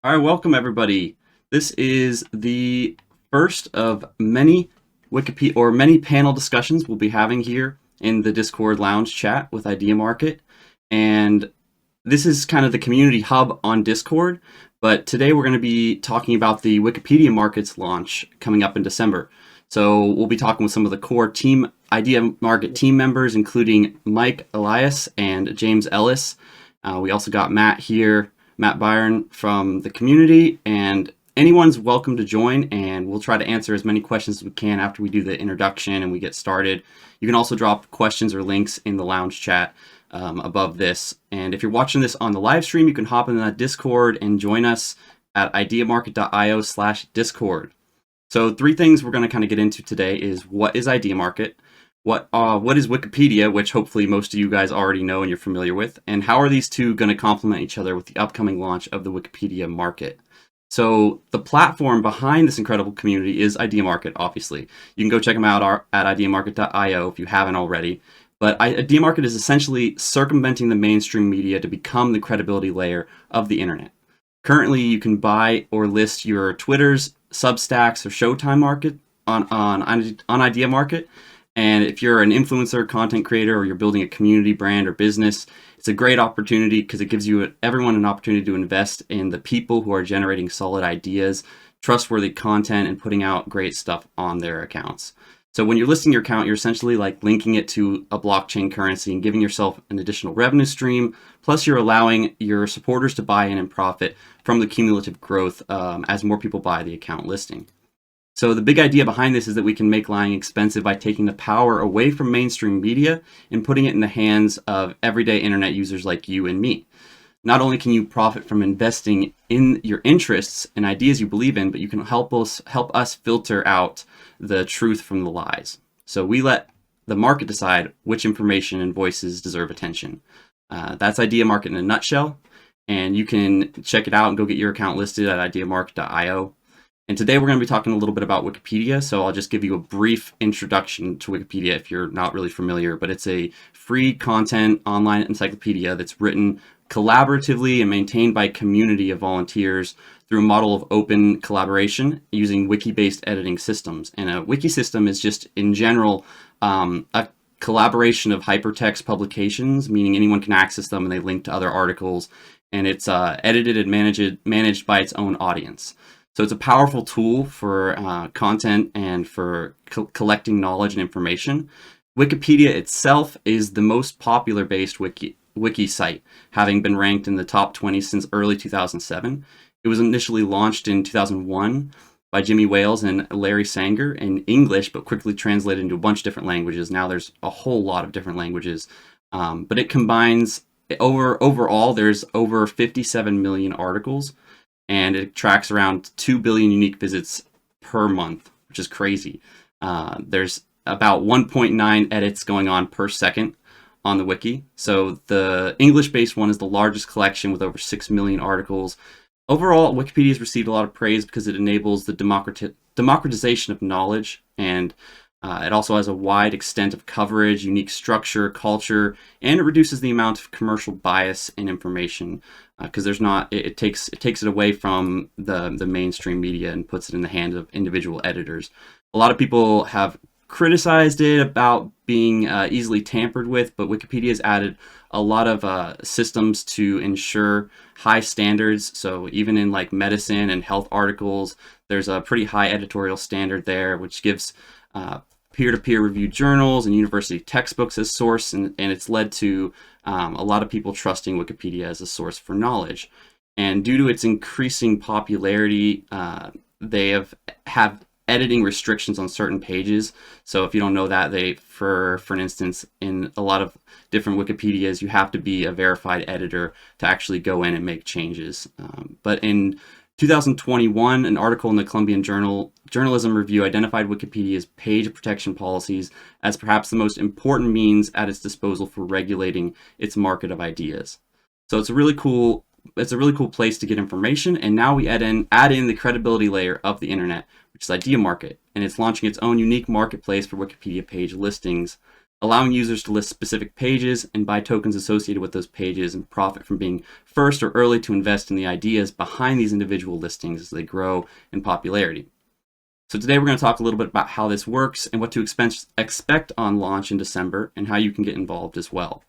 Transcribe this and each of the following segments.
All right, welcome everybody. This is the first of many many panel discussions we'll be having here in the Discord lounge chat with Ideamarket. And this is kind of the community hub on Discord, but today we're going to be talking about the Wikipedia Market's launch coming up in December. So we'll be talking with some of the core team Ideamarket team members, including Mike, Elias, and James Ellis. We also got Matt here, Matt Byron from the community, and anyone's welcome to join, and we'll try to answer as many questions as we can after we do the introduction and we get started. You can also drop questions or links in the lounge chat above this. And if you're watching this on the live stream, you can hop in that Discord and join us at ideamarket.io/Discord. So 3 things we're going to kind of get into today is what is Ideamarket, what is Wikipedia, which hopefully most of you guys already know and you're familiar with, and how are these two going to complement each other with the upcoming launch of the Wikipedia Market. So the platform behind this incredible community is Ideamarket, obviously. You can go check them out at ideamarket.io if you haven't already. But Ideamarket is essentially circumventing the mainstream media to become the credibility layer of the internet. Currently, you can buy or list your Twitters, Substacks, or Showtime market on Ideamarket. And if you're an influencer, content creator, or you're building a community brand or business, it's a great opportunity because it gives everyone an opportunity to invest in the people who are generating solid ideas, trustworthy content, and putting out great stuff on their accounts. So when you're listing your account, you're essentially like linking it to a blockchain currency and giving yourself an additional revenue stream. Plus, you're allowing your supporters to buy in and profit from the cumulative growth as more people buy the account listing. So the big idea behind this is that we can make lying expensive by taking the power away from mainstream media and putting it in the hands of everyday internet users like you and me. Not only can you profit from investing in your interests and ideas you believe in, but you can help us filter out the truth from the lies. So we let the market decide which information and voices deserve attention. That's Ideamarket in a nutshell, and you can check it out and go get your account listed at ideamarket.io. And today we're going to be talking a little bit about Wikipedia, so I'll just give you a brief introduction to Wikipedia if you're not really familiar, but it's a free content online encyclopedia that's written collaboratively and maintained by a community of volunteers through a model of open collaboration using wiki-based editing systems. And a wiki system is just, in general, a collaboration of hypertext publications, meaning anyone can access them and they link to other articles, and it's edited and managed by its own audience. So it's a powerful tool for content and for collecting knowledge and information. Wikipedia itself is the most popular based wiki site, having been ranked in the top 20 since early 2007. It was initially launched in 2001 by Jimmy Wales and Larry Sanger in English, but quickly translated into a bunch of different languages. Now there's a whole lot of different languages, but it combines overall there's over 57 million articles. And it tracks around 2 billion unique visits per month, which is crazy. There's about 1.9 edits going on per second on the wiki. So the English-based one is the largest collection with over 6 million articles. Overall, Wikipedia has received a lot of praise because it enables the democratization of knowledge, and it also has a wide extent of coverage, unique structure, culture, and it reduces the amount of commercial bias in information because it takes it away from the mainstream media and puts it in the hands of individual editors. A lot of people have criticized it about being easily tampered with, but Wikipedia has added a lot of systems to ensure high standards. So even in like medicine and health articles, there's a pretty high editorial standard there, which gives peer-to-peer reviewed journals and university textbooks as source, and it's led to a lot of people trusting Wikipedia as a source for knowledge. And due to its increasing popularity, they have editing restrictions on certain pages. So if you don't know that, for an instance, in a lot of different Wikipedias, you have to be a verified editor to actually go in and make changes. But in 2021, an article in the Columbian Journalism Review identified Wikipedia's page protection policies as perhaps the most important means at its disposal for regulating its market of ideas. So it's a really cool place to get information, and now we add in the credibility layer of the internet, which is Ideamarket, and it's launching its own unique marketplace for Wikipedia page listings allowing users to list specific pages and buy tokens associated with those pages and profit from being first or early to invest in the ideas behind these individual listings as they grow in popularity. So today we're going to talk a little bit about how this works and what to expect on launch in December and how you can get involved as well.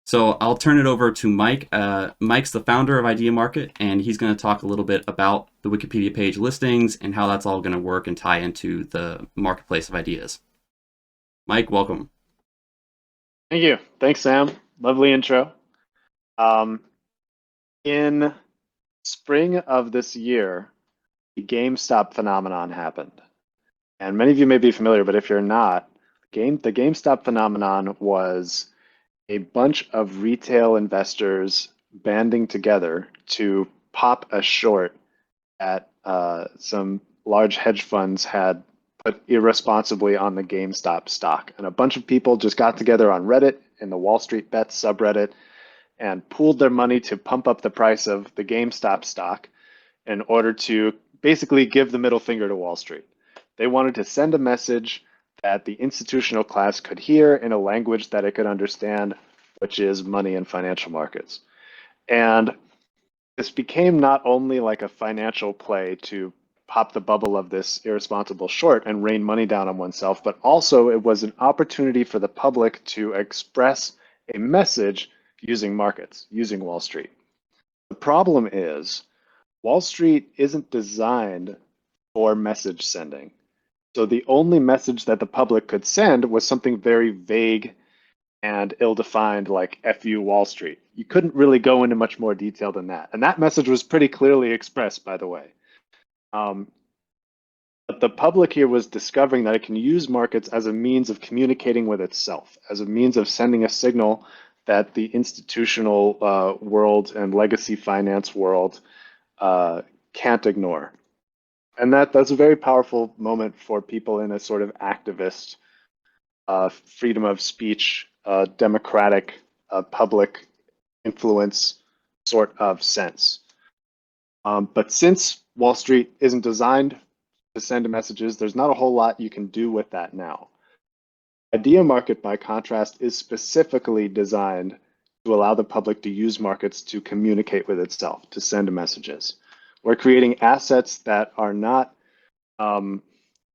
So I'll turn it over to Mike. Mike's the founder of Ideamarket, and he's going to talk a little bit about the Wikipedia page listings and how that's all going to work and tie into the marketplace of ideas. Mike, welcome. Thank you. Thanks, Sam. Lovely intro. In spring of this year, the Gamestop phenomenon happened. And many of you may be familiar, but if you're not, the Gamestop phenomenon was a bunch of retail investors banding together to pop a short at some large hedge funds had put irresponsibly on the GameStop stock. And a bunch of people just got together on Reddit in the Wall Street Bets subreddit and pooled their money to pump up the price of the GameStop stock in order to basically give the middle finger to Wall Street. They wanted to send a message that the institutional class could hear in a language that it could understand, which is money and financial markets. And this became not only like a financial play to pop the bubble of this irresponsible short and rain money down on oneself, but also it was an opportunity for the public to express a message using markets, using Wall Street. The problem is Wall Street isn't designed for message sending. So the only message that the public could send was something very vague and ill-defined, like F you Wall Street. You couldn't really go into much more detail than that. And that message was pretty clearly expressed, by the way. But the public here was discovering that it can use markets as a means of communicating with itself, as a means of sending a signal that the institutional world and legacy finance world can't ignore. And that's a very powerful moment for people in a sort of activist, freedom of speech, democratic, public influence sort of sense. But since Wall Street isn't designed to send messages, there's not a whole lot you can do with that now. Ideamarket, by contrast, is specifically designed to allow the public to use markets to communicate with itself, to send messages. We're creating assets that are not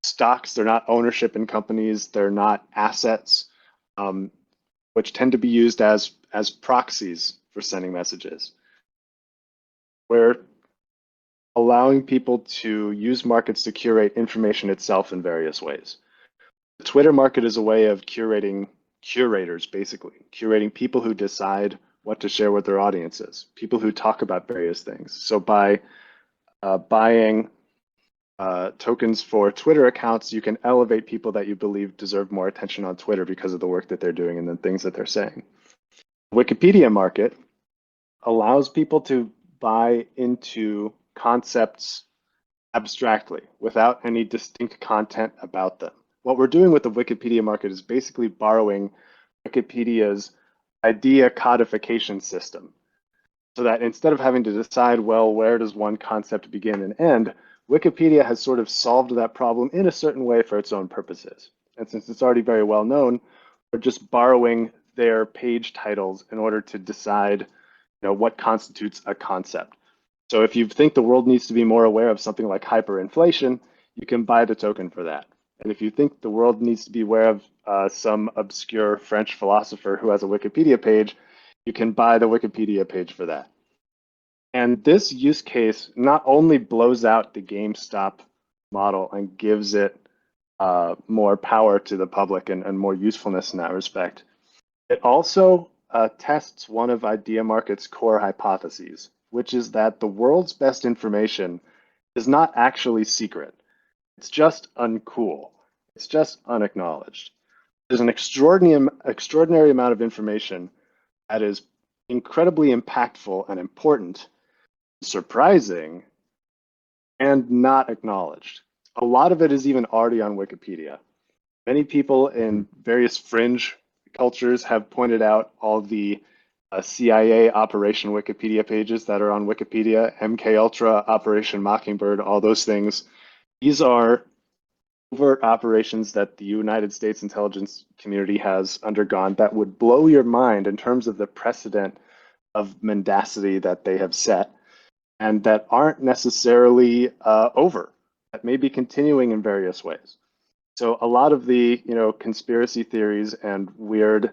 stocks, they're not ownership in companies, they're not assets, which tend to be used as proxies for sending messages. We're allowing people to use markets to curate information itself in various ways. The Twitter market is a way of curating curators, basically, curating people who decide what to share with their audiences, people who talk about various things. So by buying tokens for Twitter accounts, you can elevate people that you believe deserve more attention on Twitter because of the work that they're doing and the things that they're saying. The Wikipedia market allows people to buy into concepts abstractly without any distinct content about them. What we're doing with the Wikipedia market is basically borrowing Wikipedia's idea codification system, so that instead of having to decide, well, where does one concept begin and end, Wikipedia has sort of solved that problem in a certain way for its own purposes. And since it's already very well known, we're just borrowing their page titles in order to decide, what constitutes a concept. So if you think the world needs to be more aware of something like hyperinflation, you can buy the token for that. And if you think the world needs to be aware of some obscure French philosopher who has a Wikipedia page, you can buy the Wikipedia page for that. And this use case not only blows out the GameStop model and gives it more power to the public and more usefulness in that respect, it also tests one of Ideamarket's core hypotheses, which is that the world's best information is not actually secret. It's just uncool. It's just unacknowledged. There's an extraordinary amount of information that is incredibly impactful and important, surprising, and not acknowledged. A lot of it is even already on Wikipedia. Many people in various fringe cultures have pointed out all the CIA Operation Wikipedia pages that are on Wikipedia, MKUltra, Operation Mockingbird, all those things. These are overt operations that the United States intelligence community has undergone that would blow your mind in terms of the precedent of mendacity that they have set, and that aren't necessarily over, that may be continuing in various ways. So a lot of the conspiracy theories and weird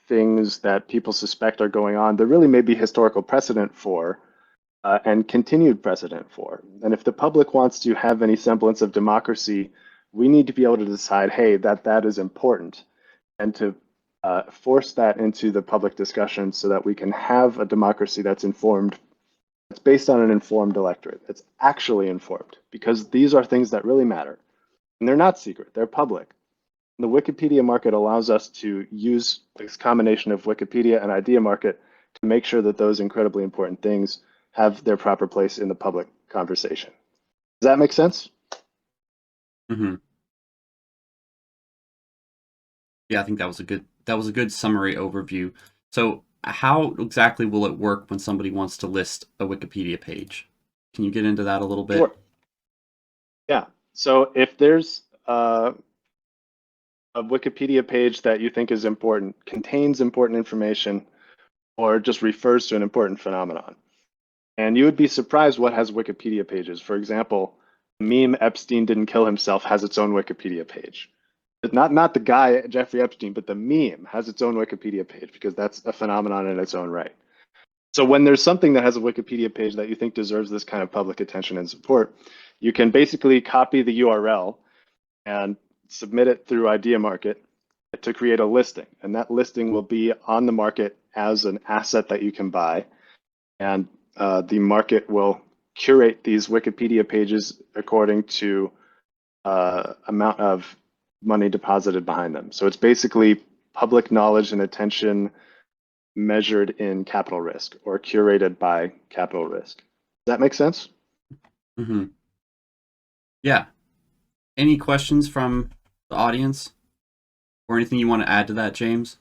things that people suspect are going on, there really may be historical precedent for and continued precedent for. And if the public wants to have any semblance of democracy, we need to be able to decide, hey, that is important, and to force that into the public discussion so that we can have a democracy that's informed. It's based on an informed electorate. It's actually informed, because these are things that really matter. And they're not secret, they're public. And the Wikipedia market allows us to use this combination of Wikipedia and Ideamarket to make sure that those incredibly important things have their proper place in the public conversation. Does that make sense? Mm-hmm. Yeah, I think that was a good summary overview. So how exactly will it work when somebody wants to list a Wikipedia page? Can you get into that a little bit? Sure. Yeah. So if there's a Wikipedia page that you think is important, contains important information, or just refers to an important phenomenon, and you would be surprised what has Wikipedia pages. For example, the meme Epstein didn't kill himself has its own Wikipedia page. Not the guy, Jeffrey Epstein, but the meme has its own Wikipedia page, because that's a phenomenon in its own right. So when there's something that has a Wikipedia page that you think deserves this kind of public attention and support, you can basically copy the URL and submit it through Ideamarket to create a listing. And that listing will be on the market as an asset that you can buy. And the market will curate these Wikipedia pages according to amount of money deposited behind them. So it's basically public knowledge and attention measured in capital risk, or curated by capital risk. Does that make sense? Mm-hmm. Yeah. Any questions from the audience, or anything you want to add to that, James?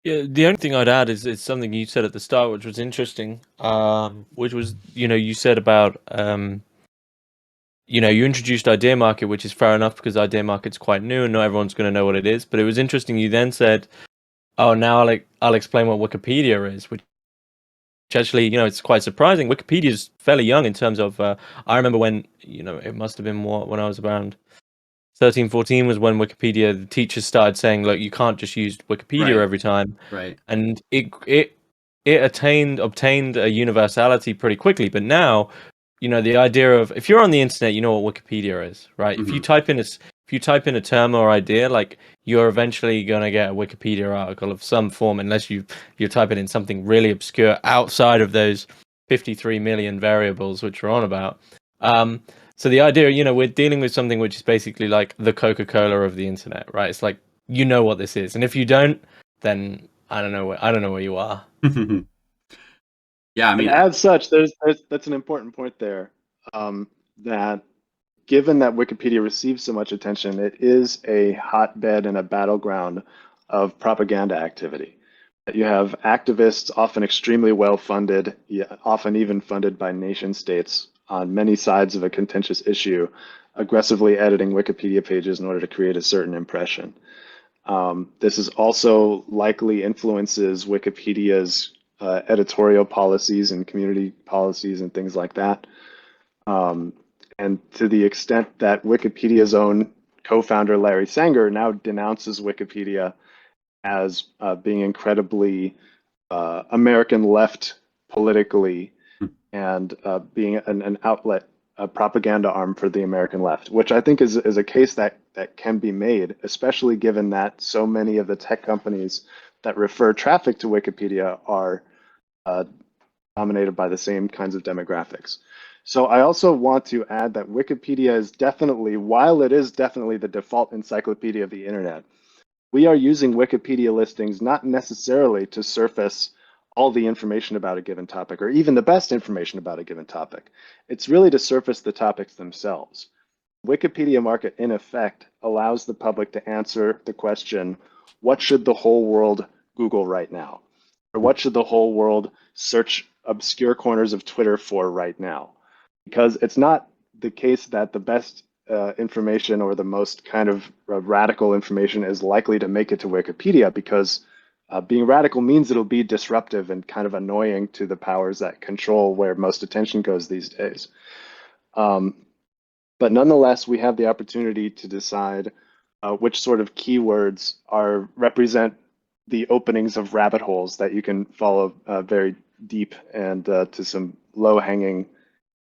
Yeah, the only thing I'd add is something you said at the start, which was interesting. Which was, you said about, you introduced Ideamarket, which is fair enough because Ideamarket's quite new and not everyone's going to know what it is. But it was interesting. You then said, "Oh, now I'll explain what Wikipedia is," which actually, it's quite surprising. Wikipedia is fairly young in terms of. I remember when, it must have been more when I was around 13, 14 was when Wikipedia, the teachers started saying, look, you can't just use Wikipedia every time. Right. And it obtained a universality pretty quickly. But now, the idea of, if you're on the internet, you know what Wikipedia is, right? Mm-hmm. If you type in a term or idea, like, you're eventually gonna get a Wikipedia article of some form, unless you're typing in something really obscure outside of those 53 million variables which we're on about. So the idea, we're dealing with something which is basically like the Coca-Cola of the internet, right? It's like, what this is, and if you don't, then I don't know where you are. Yeah, I mean, and as such, that's an important point there. That given that Wikipedia receives so much attention, it is a hotbed and a battleground of propaganda activity. You have activists, often extremely well funded, often even funded by nation states, on many sides of a contentious issue, aggressively editing Wikipedia pages in order to create a certain impression. This is also likely influences Wikipedia's editorial policies and community policies and things like that. And to the extent that Wikipedia's own co-founder, Larry Sanger, now denounces Wikipedia as being incredibly American left politically, and being an outlet, a propaganda arm for the American left, which I think is a case that can be made, especially given that so many of the tech companies that refer traffic to Wikipedia are dominated by the same kinds of demographics. So I also want to add that Wikipedia is definitely, while it is definitely the default encyclopedia of the internet, we are using Wikipedia listings not necessarily to surface all the information about a given topic, or even the best information about a given topic. It's really to surface the topics themselves. Wikipedia Market, in effect, allows the public to answer the question, what should the whole world Google right now? Or what should the whole world search obscure corners of Twitter for right now? Because it's not the case that the best information or the most kind of radical information is likely to make it to Wikipedia, because being radical means it'll be disruptive and kind of annoying to the powers that control where most attention goes these days. But nonetheless, we have the opportunity to decide which sort of keywords represent the openings of rabbit holes that you can follow very deep and to some low-hanging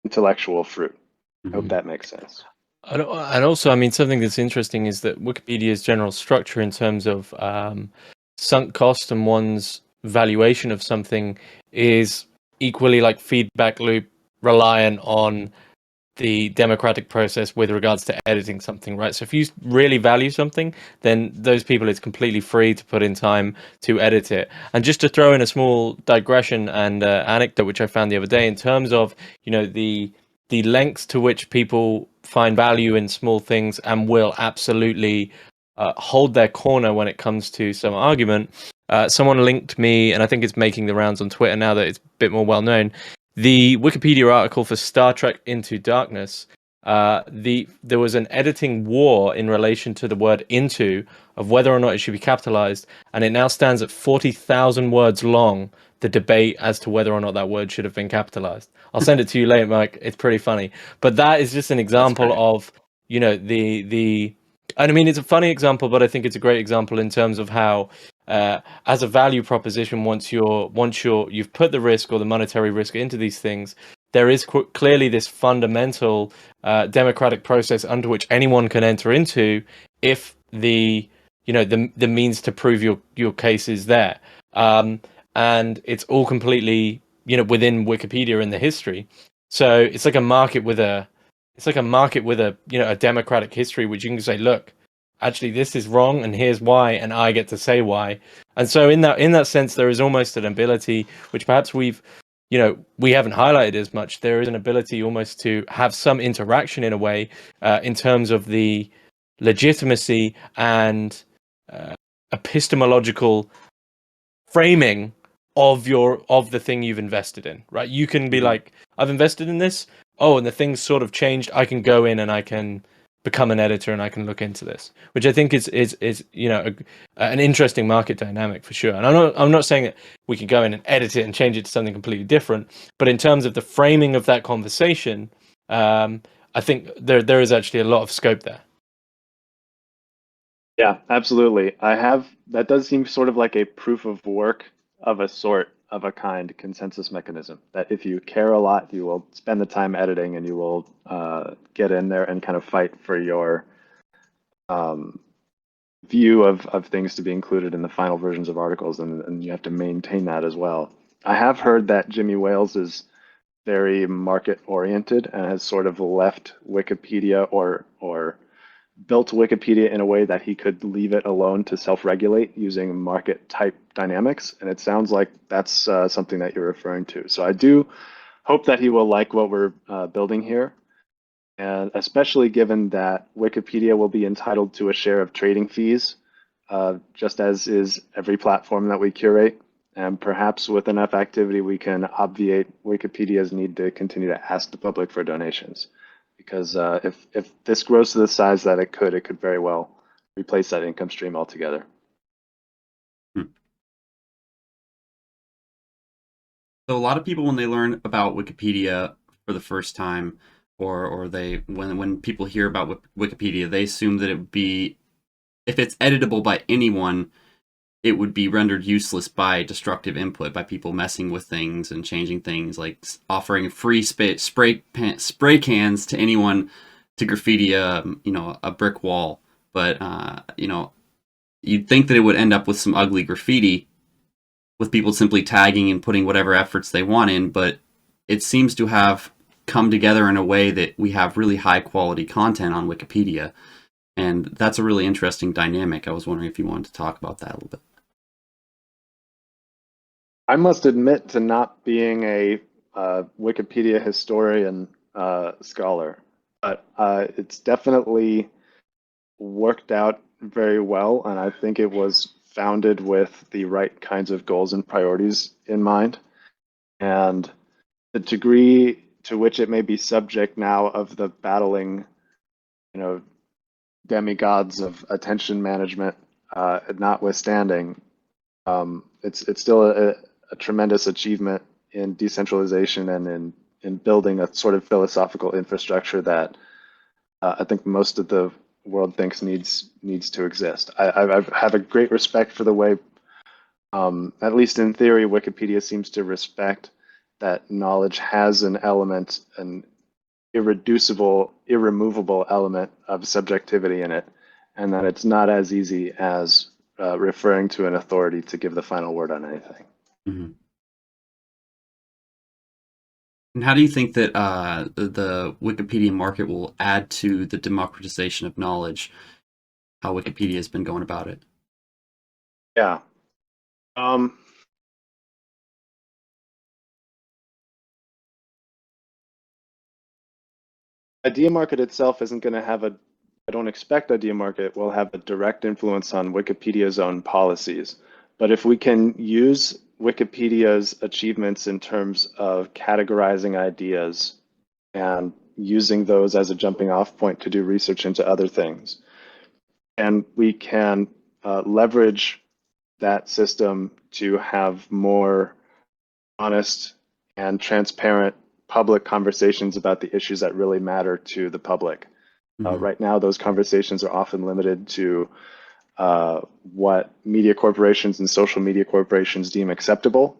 intellectual fruit. I hope that makes sense. And also, I mean, something that's interesting is that Wikipedia's general structure in terms of sunk cost and one's valuation of something is equally like feedback loop reliant on the democratic process with regards to editing something, right? So if you really value something, then those people, it's completely free to put in time to edit it. And just to throw in a small digression and anecdote, which I found the other day, in terms of, you know, the lengths to which people find value in small things and will absolutely hold their corner when it comes to some argument. Someone linked me, and I think it's making the rounds on Twitter now that it's a bit more well known, the Wikipedia article for Star Trek Into Darkness. There was an editing war in relation to the word into, of whether or not it should be capitalized, and it now stands at 40,000 words long, the debate as to whether or not that word should have been capitalized. I'll send it to you later, Mike. It's pretty funny. But that is just an example of, you know, and I mean, it's a funny example, but I think it's a great example in terms of how, as a value proposition, once you've put the risk or the monetary risk into these things, there is clearly this fundamental democratic process under which anyone can enter into if the means to prove your case is there, and it's all completely, you know, within Wikipedia in the history. So it's like a market with a you know, a democratic history, which you can say, look, actually this is wrong and here's why, and I get to say why. And so in that sense, there is almost an ability, which perhaps we haven't highlighted as much. There is an ability almost to have some interaction in a way, in terms of the legitimacy and epistemological framing of the thing you've invested in, right? You can be like, I've invested in this, and the thing's sort of changed. I can go in and I can become an editor and I can look into this, which I think is you know, an interesting market dynamic for sure. And I'm not saying that we can go in and edit it and change it to something completely different, but in terms of the framing of that conversation, I think there is actually a lot of scope there. Yeah, absolutely. That does seem sort of like a proof of work of a sort, of a kind consensus mechanism, that if you care a lot, you will spend the time editing and you will get in there and kind of fight for your view of things to be included in the final versions of articles, and you have to maintain that as well. I have heard that Jimmy Wales is very market oriented and has sort of left Wikipedia or built Wikipedia in a way that he could leave it alone to self-regulate using market type dynamics. And it sounds like that's something that you're referring to. So I do hope that he will like what we're building here. And especially given that Wikipedia will be entitled to a share of trading fees, just as is every platform that we curate. And perhaps with enough activity, we can obviate Wikipedia's need to continue to ask the public for donations. Because if this grows to the size that it could very well replace that income stream altogether. So a lot of people, when they learn about Wikipedia for the first time, or when people hear about Wikipedia, they assume that it would be, if it's editable by anyone, it would be rendered useless by destructive input, by people messing with things and changing things, like offering free spray cans to anyone to graffiti a brick wall. But you'd think that it would end up with some ugly graffiti, with people simply tagging and putting whatever efforts they want in. But it seems to have come together in a way that we have really high quality content on Wikipedia, and that's a really interesting dynamic. I was wondering if you wanted to talk about that a little bit. I must admit to not being a Wikipedia historian scholar, but it's definitely worked out very well, and I think it was founded with the right kinds of goals and priorities in mind. And the degree to which it may be subject now of the battling, demigods of attention management notwithstanding, it's still a tremendous achievement in decentralization and in building a sort of philosophical infrastructure that I think most of the world thinks needs to exist. I have a great respect for the way, at least in theory, Wikipedia seems to respect that knowledge has an element, an irremovable element of subjectivity in it, and that it's not as easy as referring to an authority to give the final word on anything. Mm-hmm. And how do you think that the Wikipedia market will add to the democratization of knowledge? How Wikipedia has been going about it? Yeah. Ideamarket itself isn't going to have I don't expect Ideamarket will have a direct influence on Wikipedia's own policies. But if we can use Wikipedia's achievements in terms of categorizing ideas and using those as a jumping off point to do research into other things, and we can leverage that system to have more honest and transparent public conversations about the issues that really matter to the public. Mm-hmm. Right now, those conversations are often limited to what media corporations and social media corporations deem acceptable.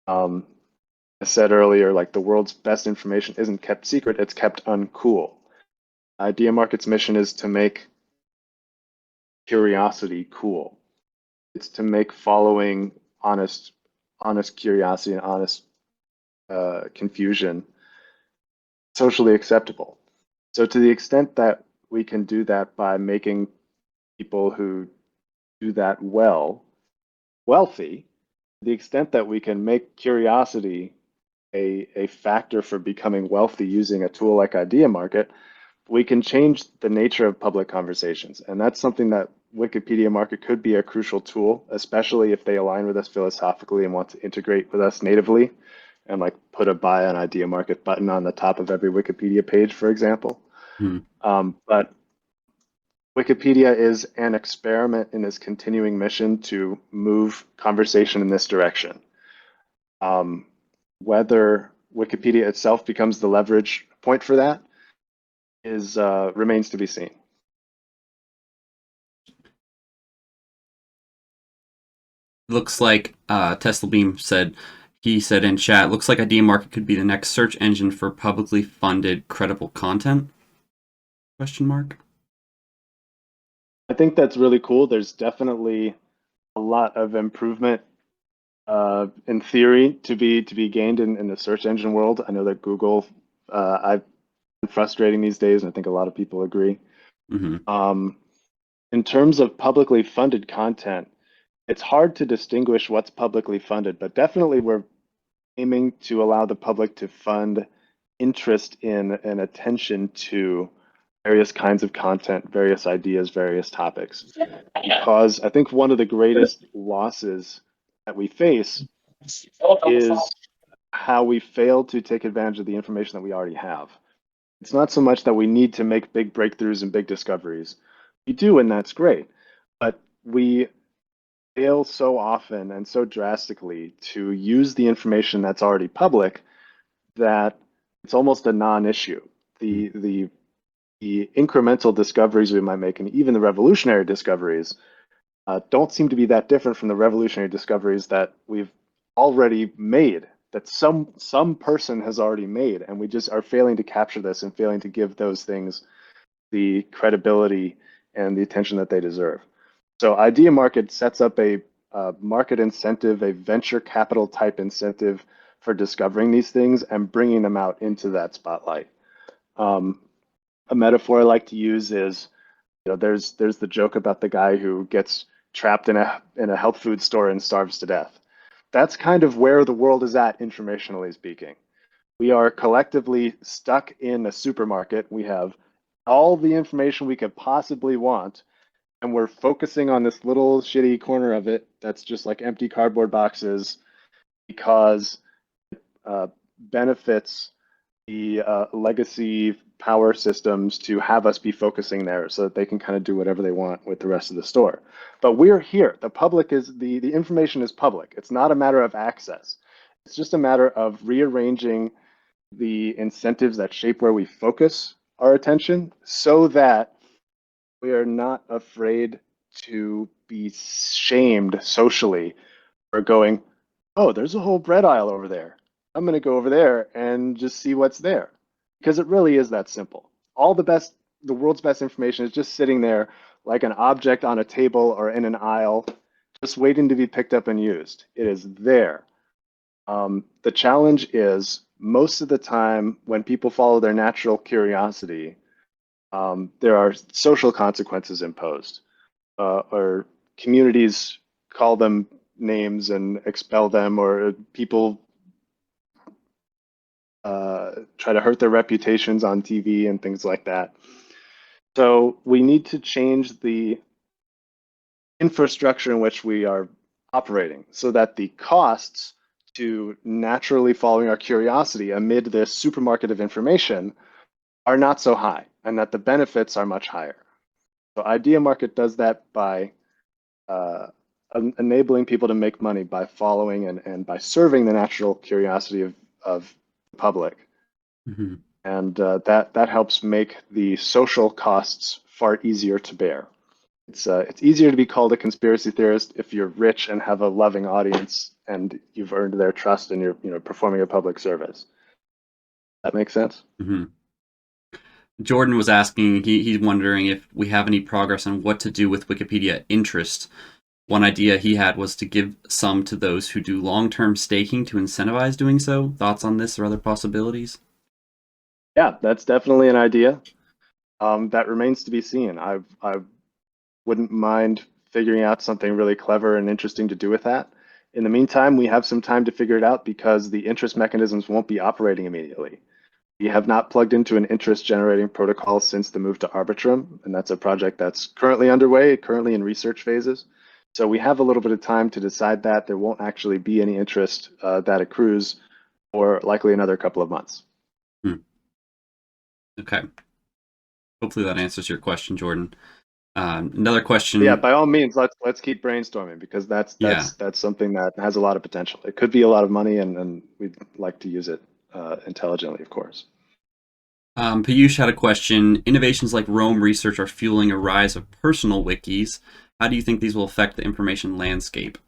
I said earlier, like, the world's best information isn't kept secret, it's kept uncool. Ideamarket's mission is to make curiosity cool. It's to make following honest curiosity and honest confusion socially acceptable. So to the extent that we can do that by making people who do that well wealthy, to the extent that we can make curiosity a factor for becoming wealthy using a tool like Ideamarket, we can change the nature of public conversations. And that's something that Wikipedia Market could be a crucial tool, especially if they align with us philosophically and want to integrate with us natively and like put a buy on Ideamarket button on the top of every Wikipedia page, for example. But Wikipedia is an experiment in its continuing mission to move conversation in this direction. Whether Wikipedia itself becomes the leverage point for that remains to be seen. Looks like Tesla Beam said in chat, looks like Ideamarket could be the next search engine for publicly funded credible content? ? I think that's really cool. There's definitely a lot of improvement in theory to be gained in the search engine world. I know that Google, I've been frustrating these days, and I think a lot of people agree. Mm-hmm. In terms of publicly funded content, it's hard to distinguish what's publicly funded, but definitely we're aiming to allow the public to fund interest in and attention to various kinds of content, various ideas, various topics. Because I think one of the greatest losses that we face is how we fail to take advantage of the information that we already have. It's not so much that we need to make big breakthroughs and big discoveries. We do, and that's great. But we fail so often and so drastically to use the information that's already public that it's almost a non-issue. The incremental discoveries we might make, and even the revolutionary discoveries, don't seem to be that different from the revolutionary discoveries that we've already made, that some person has already made, and we just are failing to capture this and failing to give those things the credibility and the attention that they deserve. So Ideamarket sets up a market incentive, a venture capital type incentive for discovering these things and bringing them out into that spotlight. A metaphor I like to use is, there's the joke about the guy who gets trapped in a health food store and starves to death. That's kind of where the world is at, informationally speaking. We are collectively stuck in a supermarket. We have all the information we could possibly want, and we're focusing on this little shitty corner of it that's just like empty cardboard boxes because it benefits the legacy power systems to have us be focusing there so that they can kind of do whatever they want with the rest of the store. But we're here. The public is the information is public. It's not a matter of access. It's just a matter of rearranging the incentives that shape where we focus our attention so that we are not afraid to be shamed socially for going, oh, there's a whole bread aisle over there. I'm going to go over there and just see what's there. Because it really is that simple. The world's best information is just sitting there like an object on a table or in an aisle, just waiting to be picked up and used. It is there. The challenge is most of the time when people follow their natural curiosity, there are social consequences imposed, or communities call them names and expel them, or people try to hurt their reputations on TV and things like that. So we need to change the infrastructure in which we are operating so that the costs to naturally following our curiosity amid this supermarket of information are not so high, and that the benefits are much higher. So Ideamarket does that by enabling people to make money by following and by serving the natural curiosity of the public. Mm-hmm. And that helps make the social costs far easier to bear. It's easier to be called a conspiracy theorist if you're rich and have a loving audience and you've earned their trust and you're performing a public service. That makes sense? Mm-hmm. Jordan was asking, he's wondering if we have any progress on what to do with Wikipedia interest. One idea he had was to give some to those who do long-term staking to incentivize doing so. Thoughts on this or other possibilities? Yeah, that's definitely an idea. That remains to be seen. I wouldn't mind figuring out something really clever and interesting to do with that. In the meantime, we have some time to figure it out because the interest mechanisms won't be operating immediately. We have not plugged into an interest generating protocol since the move to Arbitrum, and that's a project that's currently underway, currently in research phases. So we have a little bit of time to decide that. There won't actually be any interest that accrues for likely another couple of months. Okay. Hopefully that answers your question, Jordan. Another question. Yeah, by all means, let's keep brainstorming because that's something that has a lot of potential. It could be a lot of money, and we'd like to use it intelligently, of course. Piyush had a question. Innovations like Rome research are fueling a rise of personal wikis. How do you think these will affect the information landscape?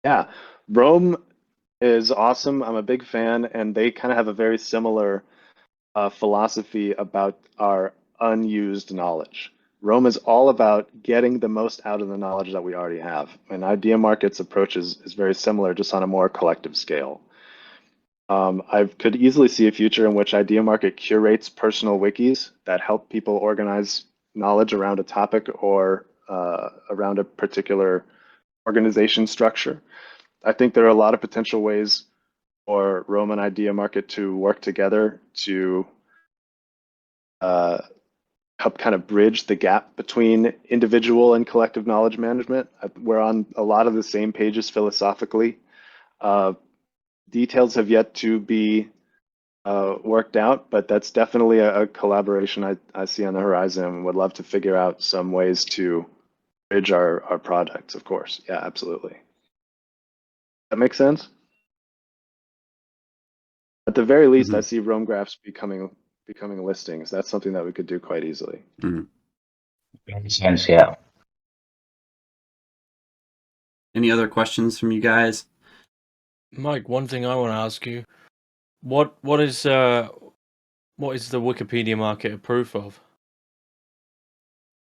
Yeah, Rome is awesome. I'm a big fan, and they kind of have a very similar philosophy about our unused knowledge. Rome is all about getting the most out of the knowledge that we already have. And Ideamarket's approach is very similar, just on a more collective scale. I could easily see a future in which Ideamarket curates personal wikis that help people organize knowledge around a topic or around a particular organization structure. I think there are a lot of potential ways for Rome and Ideamarket to work together to help kind of bridge the gap between individual and collective knowledge management. We're on a lot of the same pages philosophically. Details have yet to be worked out, but that's definitely a collaboration I see on the horizon and would love to figure out some ways to bridge our products, of course. Yeah, absolutely. That makes sense? At the very least, I see Rome graphs becoming listings. That's something that we could do quite easily. Makes sense, yeah. Any other questions from you guys? Mike, one thing I want to ask you: what is the Wikipedia market a proof of?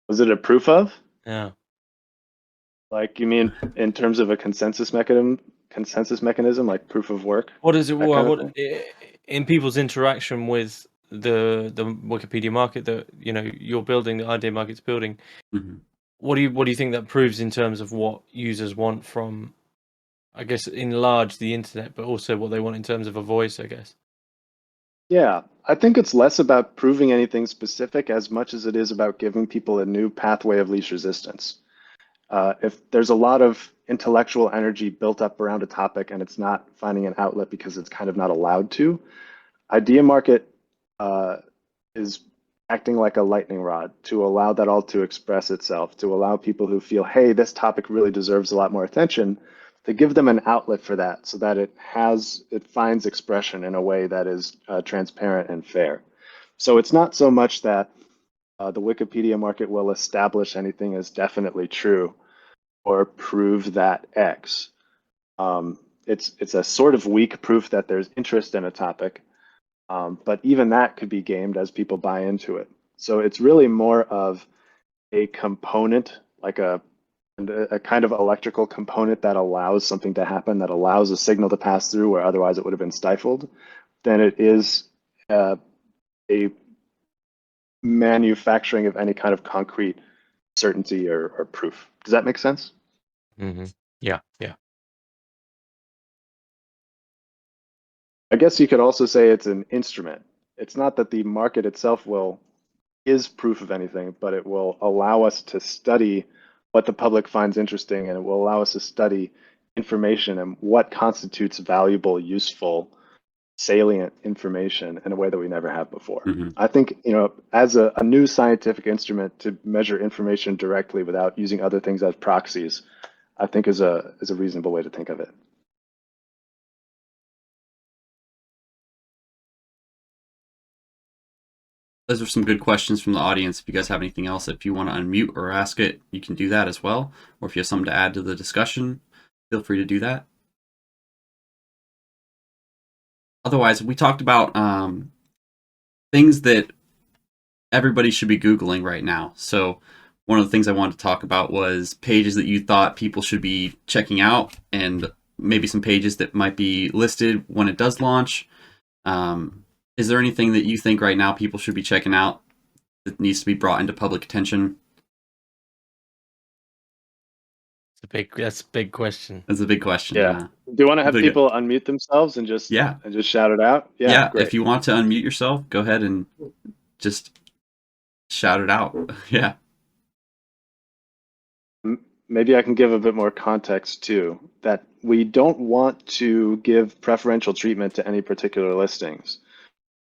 Was it a proof of? Yeah. Like, you mean in terms of a consensus mechanism, like proof of work? What is it? In people's interaction with the Wikipedia market that you're building, the Ideamarket's building. Mm-hmm. What do you think that proves in terms of what users want from, I guess, in large the internet, but also what they want in terms of a voice, I guess? Yeah, I think it's less about proving anything specific as much as it is about giving people a new pathway of least resistance. If there's a lot of intellectual energy built up around a topic and it's not finding an outlet because it's kind of not allowed to, Ideamarket is acting like a lightning rod to allow that all to express itself, to allow people who feel, hey, this topic really deserves a lot more attention, to give them an outlet for that so that it finds expression in a way that is transparent and fair. So it's not so much that the Wikipedia market will establish anything as definitely true or prove that X. It's a sort of weak proof that there's interest in a topic, but even that could be gamed as people buy into it. So it's really more of a component, like a kind of electrical component that allows something to happen, that allows a signal to pass through where otherwise it would have been stifled, than it is a manufacturing of any kind of concrete certainty or proof. Does that make sense? Mm-hmm. Yeah. I guess you could also say it's an instrument. It's not that the market itself is proof of anything, but it will allow us to study what the public finds interesting, and it will allow us to study information and what constitutes valuable, useful, salient information in a way that we never have before. Mm-hmm. I think, as a new scientific instrument to measure information directly without using other things as proxies, I think is a reasonable way to think of it. Those are some good questions from the audience. If you guys have anything else, if you want to unmute or ask it, you can do that as well. Or if you have something to add to the discussion, feel free to do that. Otherwise, we talked about things that everybody should be Googling right now. So one of the things I wanted to talk about was pages that you thought people should be checking out, and maybe some pages that might be listed when it does launch. Is there anything that you think right now people should be checking out that needs to be brought into public attention? That's a big question. That's a big question. Yeah. Do you want to have Really people unmute themselves and just shout it out? Yeah. Great. If you want to unmute yourself, go ahead and just shout it out. Yeah. Maybe I can give a bit more context too, that we don't want to give preferential treatment to any particular listings,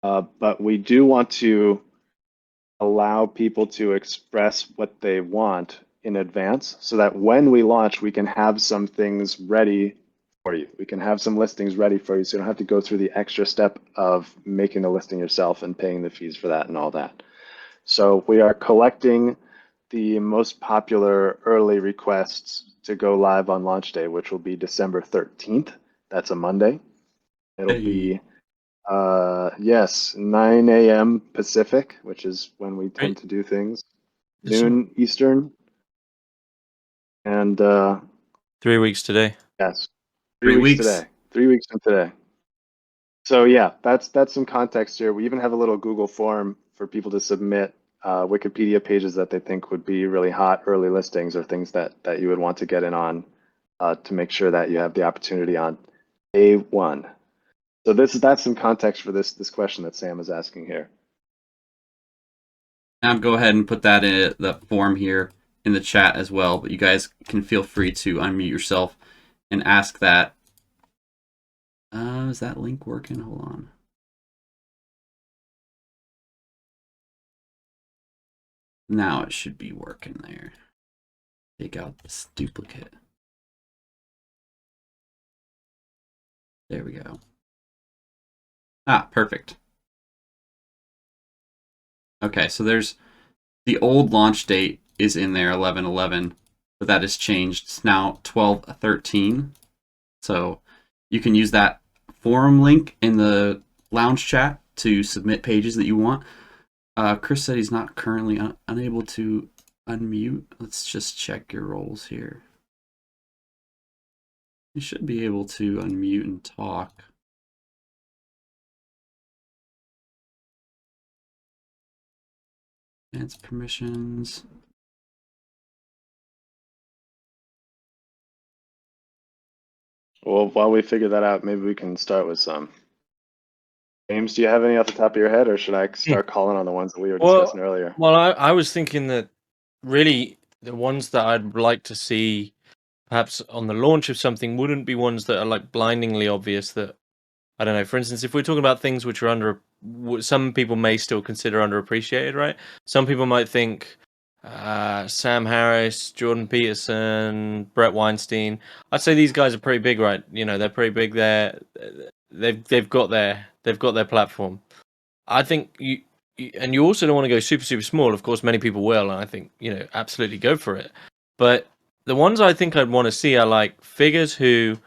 but we do want to allow people to express what they want in advance so that when we launch, we can have some things ready for you. We can have some listings ready for you so you don't have to go through the extra step of making the listing yourself and paying the fees for that and all that. So we are collecting the most popular early requests to go live on launch day, which will be December 13th. That's a Monday. It'll be 9 a.m. Pacific, which is when we tend to do things. Noon Eastern. And 3 weeks today. Yes. 3 weeks today. 3 weeks from today. So yeah, that's some context here. We even have a little Google form for people to submit Wikipedia pages that they think would be really hot early listings or things that you would want to get in on to make sure that you have the opportunity on day one. So that's some context for this question that Sam is asking here. I'll go ahead and put that in the form here in the chat as well, but you guys can feel free to unmute yourself and ask that. Is that link working? Hold on. Now it should be working there. Take out this duplicate. There we go. Perfect. Okay, so there's the old launch date is in there, 11/11, but that has changed. It's now 12/13. So you can use that forum link in the lounge chat to submit pages that you want. Chris said he's not currently unable to unmute. Let's just check your roles here. You should be able to unmute and talk. Advanced permissions. Well, while we figure that out, maybe we can start with some. James, do you have any off the top of your head, or should I start calling on the ones that we were discussing earlier? Well, I was thinking that really the ones that I'd like to see perhaps on the launch of something wouldn't be ones that are like blindingly obvious that I don't know. For instance, if we're talking about things which are some people may still consider underappreciated, right? Some people might think Sam Harris, Jordan Peterson, Brett Weinstein. I'd say these guys are pretty big, right? They're pretty big. They've got their platform. I think and you also don't want to go super super small. Of course, many people will, and I think absolutely go for it. But the ones I think I'd want to see are like figures who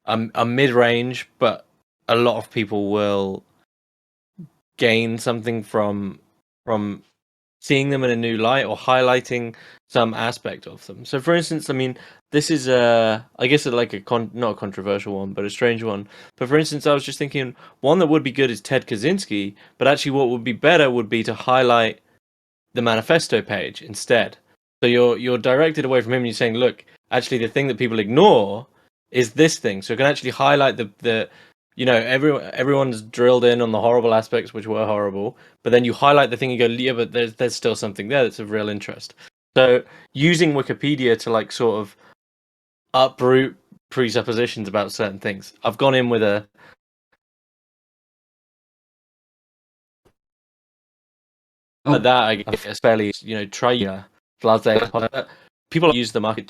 are mid-range, but a lot of people will gain something from seeing them in a new light or highlighting some aspect of them. So, for instance, I mean, this is I guess like not a controversial one, but a strange one. But for instance, I was just thinking one that would be good is Ted Kaczynski, but actually, what would be better would be to highlight the manifesto page instead. So you're directed away from him, and you're saying, look, actually, the thing that people ignore is this thing. So it can actually highlight the everyone's drilled in on the horrible aspects, which were horrible, but then you highlight the thing and go, yeah, but there's still something there that's of real interest. So using Wikipedia to like sort of uproot presuppositions about certain things. I've gone in with a that I guess fairly try blase. People use the market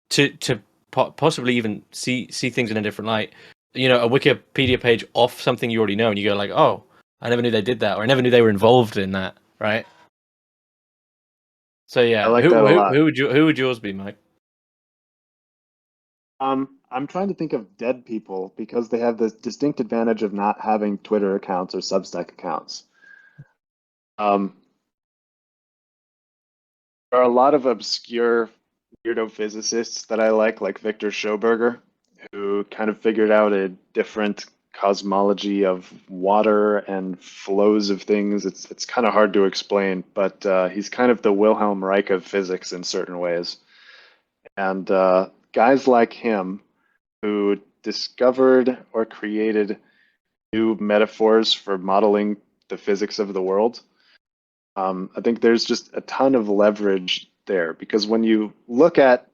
to possibly even see things in a different light. A Wikipedia page off something you already know, and you go like, oh, I never knew they did that, or I never knew they were involved in that, right? So yeah, I like that a lot. who would yours be, Mike? I'm trying to think of dead people because they have the distinct advantage of not having Twitter accounts or Substack accounts. There are a lot of obscure weirdo physicists that I like Viktor Schauberger, who kind of figured out a different cosmology of water and flows of things. It's kind of hard to explain, but he's kind of the Wilhelm Reich of physics in certain ways. And guys like him who discovered or created new metaphors for modeling the physics of the world. I think there's just a ton of leverage there because when you look at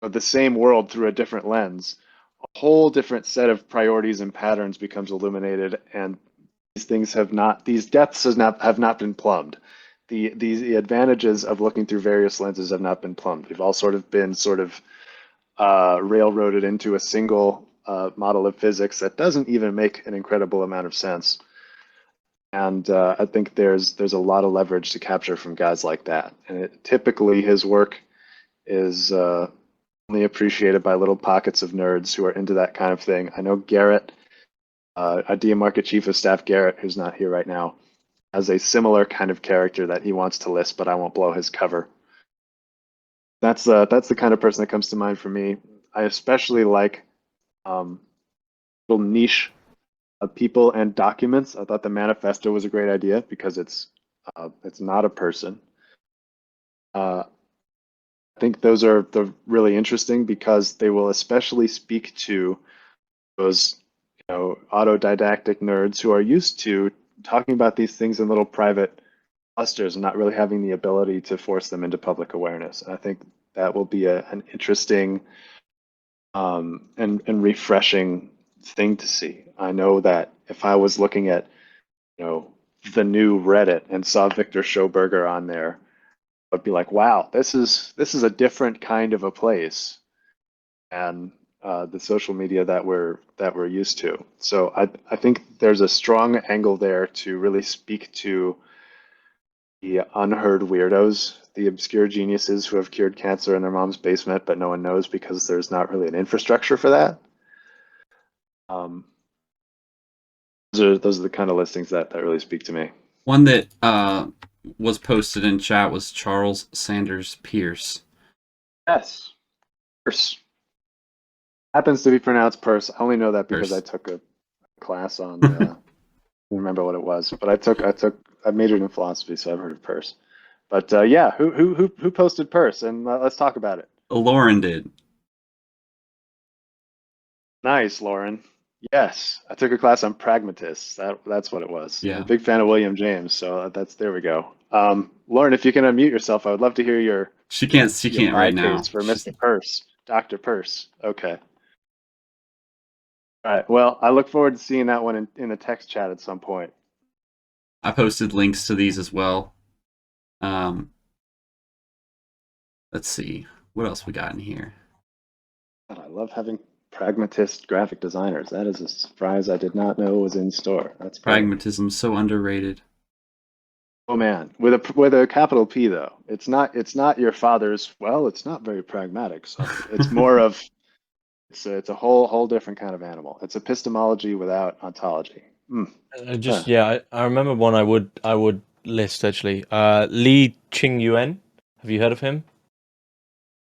the same world through a different lens, a whole different set of priorities and patterns becomes illuminated, and these depths have not been plumbed. The advantages of looking through various lenses have not been plumbed. We've all been railroaded into a single model of physics that doesn't even make an incredible amount of sense. And I think there's a lot of leverage to capture from guys like that. And typically his work is only appreciated by little pockets of nerds who are into that kind of thing. I know Garrett, Ideamarket Chief of Staff Garrett, who's not here right now, has a similar kind of character that he wants to list, but I won't blow his cover. That's the kind of person that comes to mind for me. I especially like little niche of people and documents. I thought the manifesto was a great idea because it's not a person. I think those are really interesting because they will especially speak to those autodidactic nerds who are used to talking about these things in little private clusters and not really having the ability to force them into public awareness. And I think that will be an interesting and refreshing thing to see. I know that if I was looking at the new Reddit and saw Viktor Schauberger on there, I'd be like, wow, this is a different kind of a place, and the social media that we're used to. So I think there's a strong angle there to really speak to the unheard weirdos, the obscure geniuses who have cured cancer in their mom's basement, but no one knows because there's not really an infrastructure for that. Those are the kind of listings that really speak to me. One that was posted in chat was Charles Sanders Peirce. Yes, Peirce. Happens to be pronounced Peirce. I only know that because I took a class on. I don't remember what it was, but I majored in philosophy, so I've heard of Peirce. But yeah, who posted Peirce? And let's talk about it. Lauren did. Nice, Lauren. Yes, I took a class on pragmatists. That's what it was. Yeah. I'm a big fan of William James, so there we go. Lauren, if you can unmute yourself, I would love to hear your. She can't right now. For Mr. Peirce, Dr. Peirce. Okay. All right. Well, I look forward to seeing that one in the text chat at some point. I posted links to these as well. Let's see. What else we got in here? God, I love having pragmatist graphic designers. That is a surprise I did not know was in store. That's great. Pragmatism, so underrated. Oh man, with a capital P though. It's not your father's. Well, it's not very pragmatic. So it's more of it's a whole different kind of animal. It's epistemology without ontology. I remember one I would list actually. Li Ching-Yuen. Have you heard of him?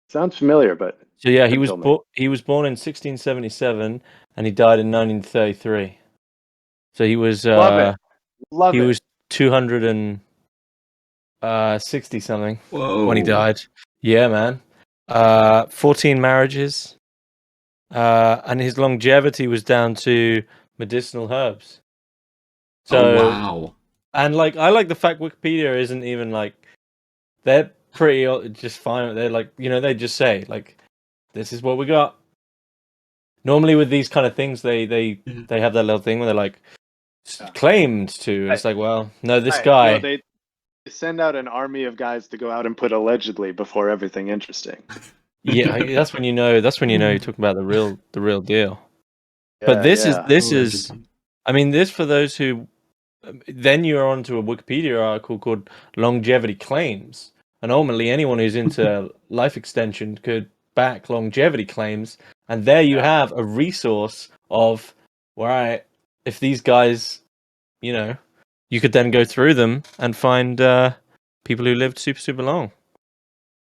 Sounds familiar, but So yeah, he couldn't tell me. was born in 1677 and he died in 1933. So he was Love he it. was 260 something when he Whoa. died. Yeah, man. 14 marriages. And his longevity was down to medicinal herbs. So Oh, wow. and like I like the fact Wikipedia isn't even like they're pretty just fine. They're like, you know, they just say like this is what we got. Normally with these kind of things they have that little thing where they're like claimed to. It's like, well, no, this guy. No, they send out an army of guys to go out and put allegedly before everything interesting. Yeah, that's when you know. That's when you know you're talking about the real deal. But Yeah, this is. I mean, this for those who. Then you're onto a Wikipedia article called "Longevity Claims," and ultimately anyone who's into life extension could back longevity claims, and there you have a resource of, all right, if these guys, you know, you could then go through them and find people who lived super long.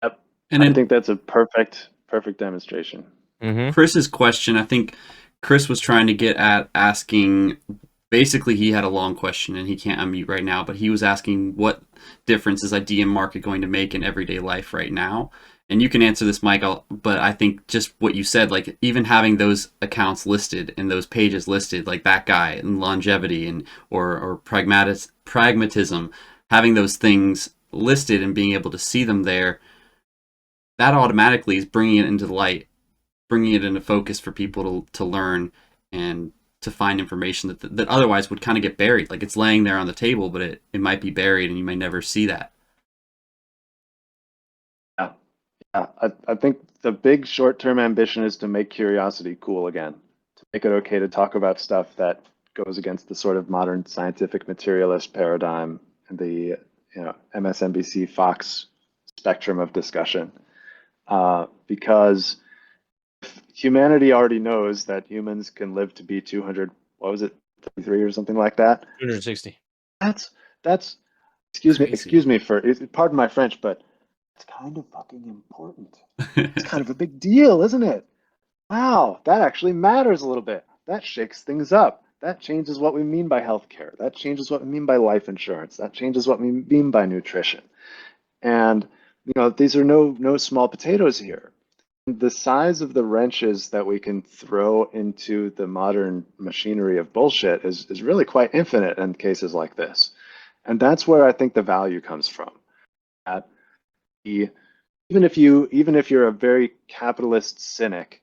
Yep. And I think that's a perfect demonstration. Mm-hmm. Chris's question, I think Chris was trying to get at asking, basically he had a long question and he can't unmute right now, but he was asking what difference is Ideamarket going to make in everyday life right now? And you can answer this, Michael, but I think just what you said, like even having those accounts listed and those pages listed, like that guy and longevity and or pragmatism, having those things listed and being able to see them there, that automatically is bringing it into the light, bringing it into focus for people to learn and to find information that otherwise would kind of get buried. Like it's laying there on the table, but it might be buried and you may never see that. Yeah, I think the big short-term ambition is to make curiosity cool again, to make it okay to talk about stuff that goes against the sort of modern scientific materialist paradigm and the MSNBC Fox spectrum of discussion. Because humanity already knows that humans can live to be 200, what was it, 33 or something like that? 260. That's excuse Crazy. me for, pardon my French, but it's kind of fucking important. It's kind of a big deal, isn't it? Wow, that actually matters a little bit. That shakes things up. That changes what we mean by healthcare. That changes what we mean by life insurance. That changes what we mean by nutrition. And these are no small potatoes here. The size of the wrenches that we can throw into the modern machinery of bullshit is really quite infinite in cases like this. And that's where I think the value comes from. At even if you're a very capitalist cynic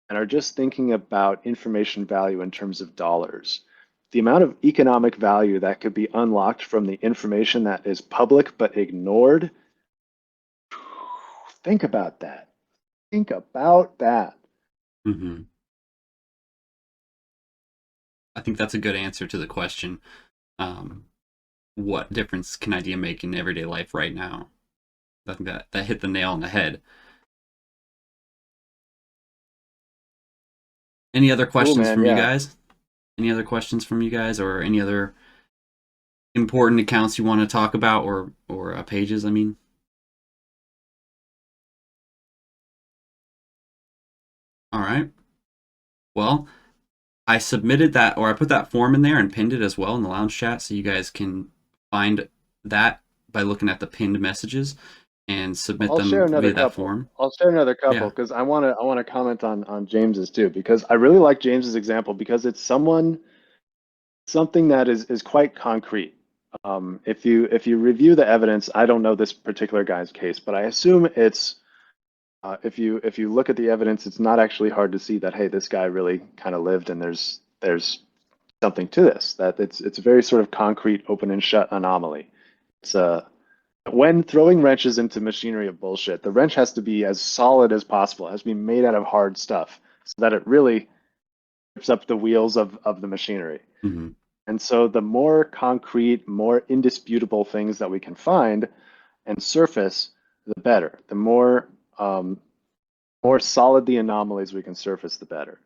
and are just thinking about information value in terms of dollars, the amount of economic value that could be unlocked from the information that is public but ignored, think about that. Think about that. Mm-hmm. I think that's a good answer to the question. What difference can Idea make in everyday life right now? I think that hit the nail on the head. Any other questions from you guys? Any other questions from you guys, or any other important accounts you want to talk about, or pages? I mean. All right. Well, I submitted that, or I put that form in there and pinned it as well in the lounge chat, so you guys can find that by looking at the pinned messages and submit them via that form. I'll share another couple because I want to comment on James's too, because I really like James's example because it's something that is quite concrete. If you review the evidence, I don't know this particular guy's case, but I assume it's if you look at the evidence, it's not actually hard to see that, hey, this guy really kind of lived, and there's something to this. That it's a very sort of concrete, open and shut anomaly. It's when throwing wrenches into machinery of bullshit, the wrench has to be as solid as possible. It has to be made out of hard stuff so that it really rips up the wheels of the machinery. Mm-hmm. And so the more concrete, more indisputable things that we can find and surface, the better. The more solid the anomalies we can surface, the better.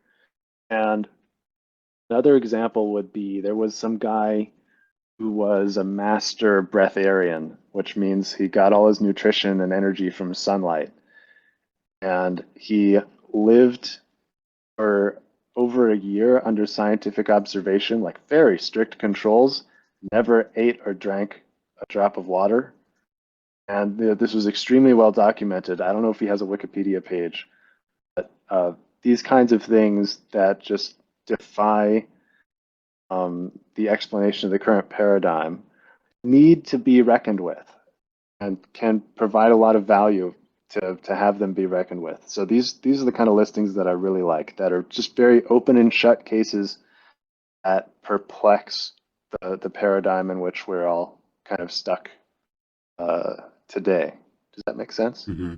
And another example would be, there was some guy who was a master breatharian, which means he got all his nutrition and energy from sunlight. And he lived for over a year under scientific observation, like very strict controls, never ate or drank a drop of water. And this was extremely well documented. I don't know if he has a Wikipedia page, but these kinds of things that just defy the explanation of the current paradigm need to be reckoned with and can provide a lot of value to have them be reckoned with. So these are the kind of listings that I really like, that are just very open and shut cases that perplex the paradigm in which we're all kind of stuck today. Does that make sense? Mm-hmm.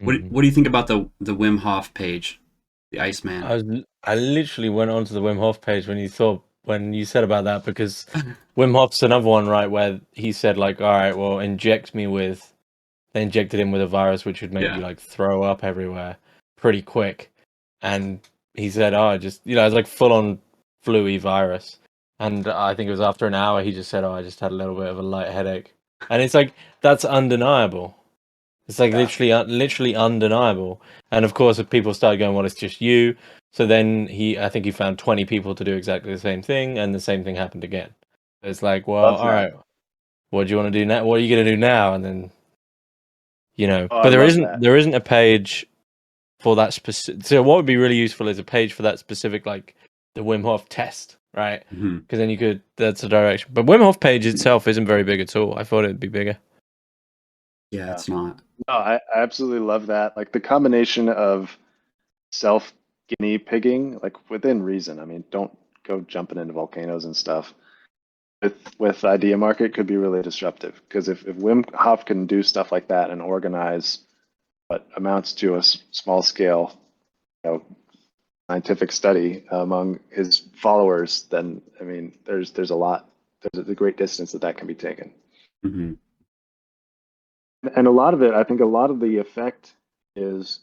What do you think about the Wim Hof page, the Iceman? I literally went onto the Wim Hof page when you said about that, because Wim Hof's another one, right, where he said, like, all right, well, they injected him with a virus which would make you like throw up everywhere pretty quick. And he said, oh, just, it's like full on flu-y virus. And I think it was after an hour, he just said, oh, I just had a little bit of a light headache. And it's like, that's undeniable. It's like literally undeniable. And of course, if people started going, well, it's just you. So then I think he found 20 people to do exactly the same thing, and the same thing happened again. It's like, well, all right, what do you want to do now? What are you going to do now? And then, but there isn't a page for that specific. So what would be really useful is a page for that specific, like the Wim Hof test, right? Because then that's the direction. But Wim Hof page itself isn't very big at all. I thought it'd be bigger. Yeah, it's not. No, I absolutely love that. Like the combination of self guinea pigging, like within reason. I mean, don't go jumping into volcanoes and stuff. With Ideamarket could be really disruptive, because if Wim Hof can do stuff like that and organize what amounts to a small scale, scientific study among his followers, then I mean, there's a great distance that can be taken. Mm-hmm. And a lot of it, I think, a lot of the effect is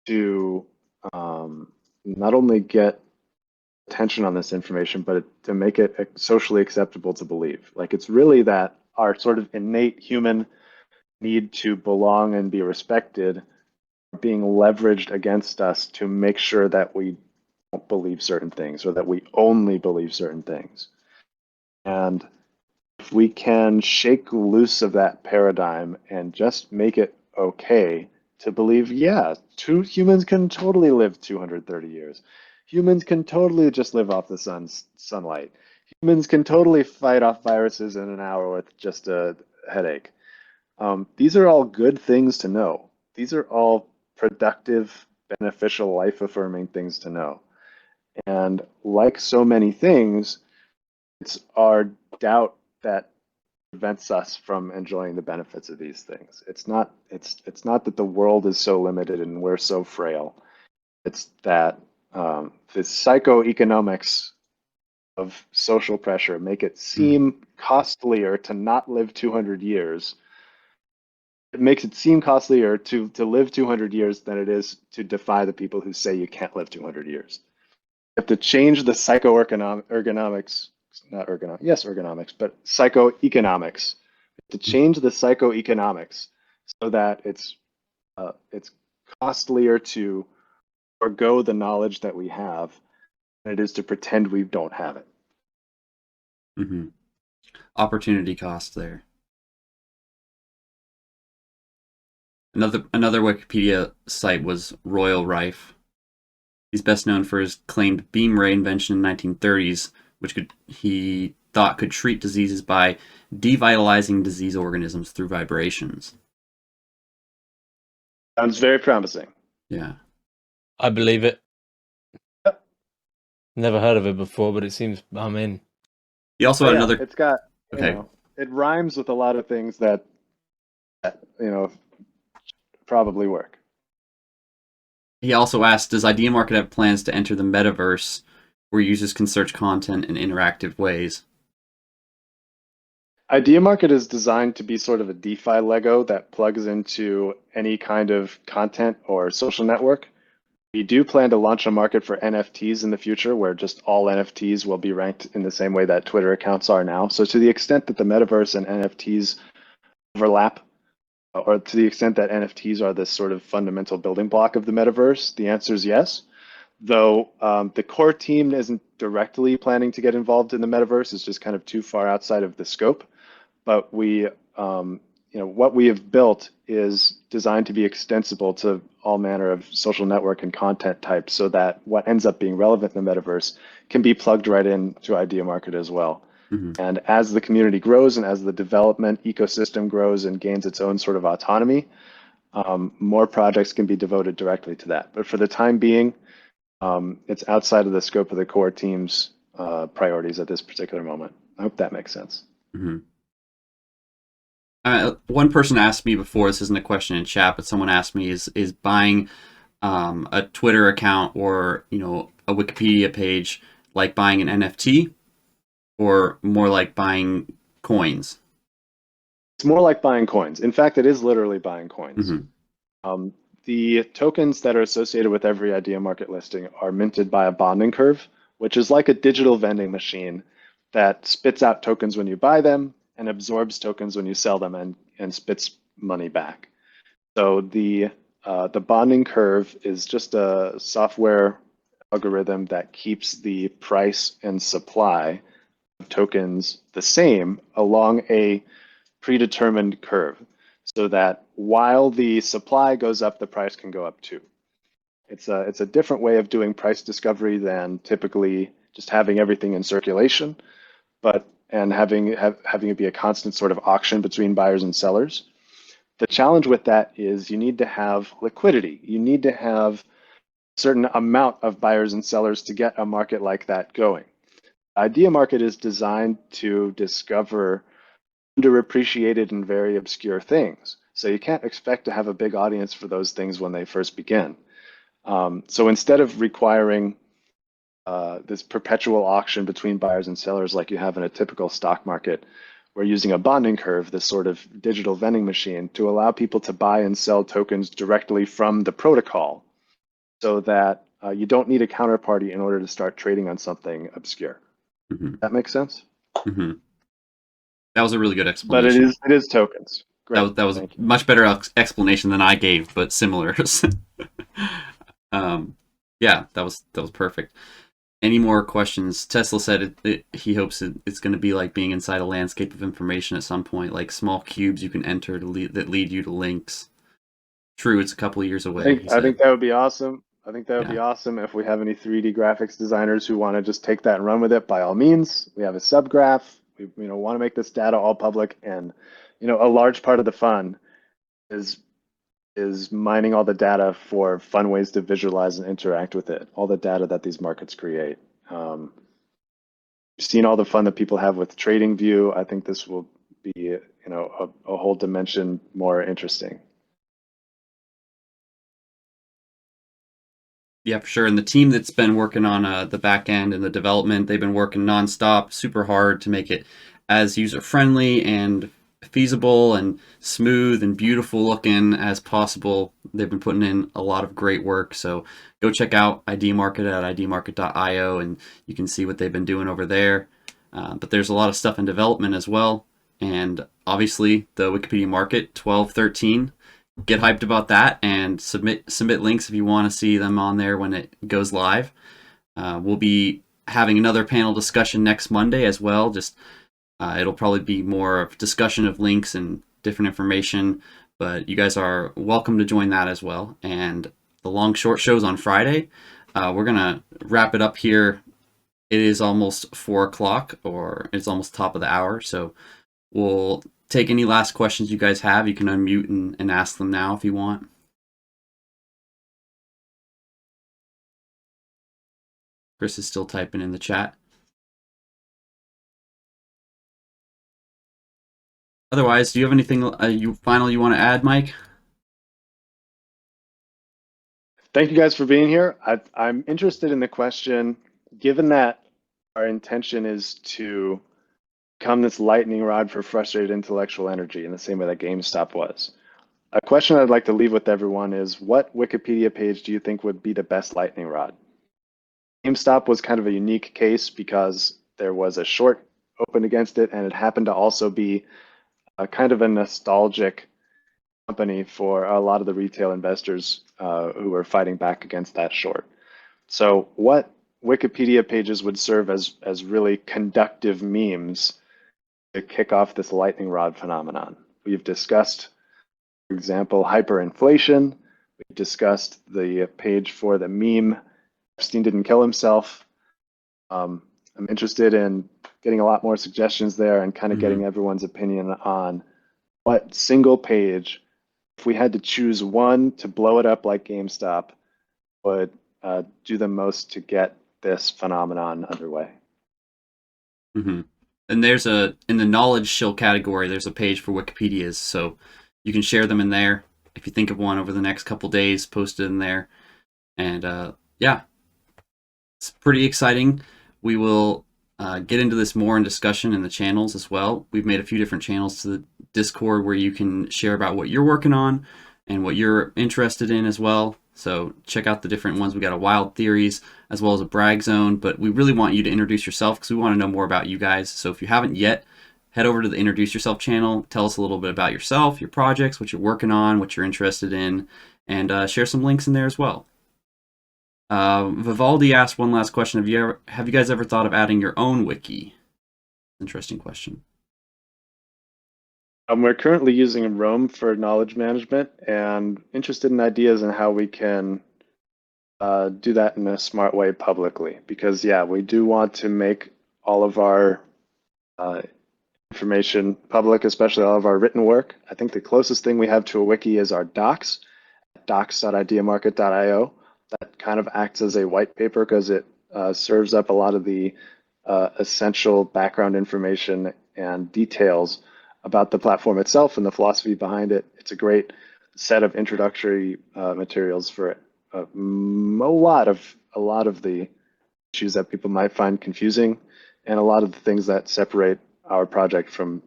to not only get attention on this information, but to make it socially acceptable to believe. Like, it's really that our sort of innate human need to belong and be respected being leveraged against us to make sure that we don't believe certain things, or that we only believe certain things. And if we can shake loose of that paradigm and just make it okay to believe, humans can totally live 230 years. Humans can totally just live off the sunlight. Humans can totally fight off viruses in an hour with just a headache. These are all good things to know. These are all productive, beneficial, life-affirming things to know. And like so many things, it's our doubt that prevents us from enjoying the benefits of these things. It's not that the world is so limited and we're so frail. It's that the psychoeconomics of social pressure make it seem costlier to not live 200 years. It makes it seem costlier to live 200 years than it is to defy the people who say you can't live 200 years. You have to change the psychoeconomics, not ergonomics, yes, ergonomics, but psychoeconomics. To change the psychoeconomics so that it's costlier to forgo the knowledge that we have than it is to pretend we don't have it. Mm-hmm. Opportunity cost there. Another Wikipedia site was Royal Reich. He's best known for his claimed beam ray invention in the 1930s, which he thought could treat diseases by devitalizing disease organisms through vibrations. Sounds very promising. Yeah. I believe it. Yep. Never heard of it before, but it seems I'm in. He also had another. It's got, Okay. it rhymes with a lot of things that probably work. He also asked, does Ideamarket have plans to enter the metaverse where users can search content in interactive ways? Ideamarket is designed to be sort of a DeFi Lego that plugs into any kind of content or social network. We do plan to launch a market for NFTs in the future where just all NFTs will be ranked in the same way that Twitter accounts are now. So to the extent that the metaverse and NFTs overlap, or to the extent that NFTs are this sort of fundamental building block of the metaverse, the answer is yes. Though the core team isn't directly planning to get involved in the metaverse, it's just kind of too far outside of the scope. But we, what we have built is designed to be extensible to all manner of social network and content types, so that what ends up being relevant in the metaverse can be plugged right into Ideamarket as well. Mm-hmm. And as the community grows and as the development ecosystem grows and gains its own sort of autonomy, more projects can be devoted directly to that. But for the time being, it's outside of the scope of the core team's priorities at this particular moment. I hope that makes sense. Mm-hmm. One person asked me before, this isn't a question in chat, but someone asked me, is buying a Twitter account or a Wikipedia page like buying an NFT, or more like buying coins? It's more like buying coins. In fact, it is literally buying coins. Mm-hmm. The tokens that are associated with every Ideamarket listing are minted by a bonding curve, which is like a digital vending machine that spits out tokens when you buy them and absorbs tokens when you sell them and spits money back. So the bonding curve is just a software algorithm that keeps the price and supply of tokens the same along a predetermined curve, so that while the supply goes up, the price can go up too. It's a different way of doing price discovery than typically just having everything in circulation, and having it be a constant sort of auction between buyers and sellers. The challenge with that is you need to have liquidity. You need to have a certain amount of buyers and sellers to get a market like that going. Ideamarket is designed to discover underappreciated and very obscure things. So you can't expect to have a big audience for those things when they first begin. So instead of requiring this perpetual auction between buyers and sellers like you have in a typical stock market, we're using a bonding curve, this sort of digital vending machine, to allow people to buy and sell tokens directly from the protocol, so that you don't need a counterparty in order to start trading on something obscure. Mm-hmm. That makes sense? Mm-hmm. That was a really good explanation. But it is tokens. Great. That was a much better explanation than I gave, but similar. Yeah, that was perfect. Any more questions? Tesla said he hopes it's going to be like being inside a landscape of information at some point, like small cubes you can enter that lead you to links. True, it's a couple of years away. I think that would be awesome. I think that would be awesome if we have any 3D graphics designers who want to just take that and run with it. By all means, we have a subgraph. We want to make this data all public, and a large part of the fun is mining all the data for fun ways to visualize and interact with it, all the data that these markets create. You've seen all the fun that people have with TradingView. I think this will be a whole dimension more interesting. Yeah, for sure. And the team that's been working on the back end and the development, they've been working nonstop, super hard to make it as user-friendly and feasible and smooth and beautiful looking as possible. They've been putting in a lot of great work. So go check out Ideamarket at ideamarket.io, and you can see what they've been doing over there. But there's a lot of stuff in development as well. And obviously the Wikipedia Market 1213. Get hyped about that and submit links if you want to see them on there when it goes live. We'll be having another panel discussion next Monday as well. Just it'll probably be more of discussion of links and different information, but you guys are welcome to join that as well. And the long short show's on Friday. We're gonna wrap it up here. It is almost 4 o'clock, or it's almost top of the hour, so we'll take any last questions you guys have. You can unmute and ask them now if you want. Chris is still typing in the chat. Otherwise, do you have anything you want to add, Mike? Thank you guys for being here. I'm interested in the question, given that our intention is to become this lightning rod for frustrated intellectual energy in the same way that Gamestop was. A question I'd like to leave with everyone is, what Wikipedia page do you think would be the best lightning rod? Gamestop was kind of a unique case because there was a short open against it, and it happened to also be a kind of a nostalgic company for a lot of the retail investors who were fighting back against that short. So what Wikipedia pages would serve as really conductive memes to kick off this lightning rod phenomenon? We've discussed, for example, hyperinflation. We've discussed the page for the meme, Epstein didn't kill himself. I'm interested in getting a lot more suggestions there and kind of getting everyone's opinion on what single page, if we had to choose one to blow it up like GameStop, would do the most to get this phenomenon underway. And there's in the knowledge shill category, there's a page for Wikipedias, so you can share them in there. If you think of one over the next couple days, post it in there. And yeah, it's pretty exciting. We will get into this more in discussion in the channels as well. We've made a few different channels to the Discord where you can share about what you're working on and what you're interested in as well. So check out the different ones. We got a wild theories as well as a brag zone, but we really want you to introduce yourself because we want to know more about you guys. So if you haven't yet, head over to the Introduce Yourself channel. Tell us a little bit about yourself, your projects, what you're working on, what you're interested in, and share some links in there as well. Vivaldi asked one last question. Have you guys ever thought of adding your own wiki? Interesting question. We're currently using Roam for knowledge management and interested in ideas on how we can do that in a smart way publicly. Because yeah, we do want to make all of our information public, especially all of our written work. I think the closest thing we have to a wiki is our docs, docs.ideamarket.io. That kind of acts as a white paper because it serves up a lot of the essential background information and details about the platform itself and the philosophy behind it. It's a great set of introductory materials for a lot of the issues that people might find confusing and a lot of the things that separate our project from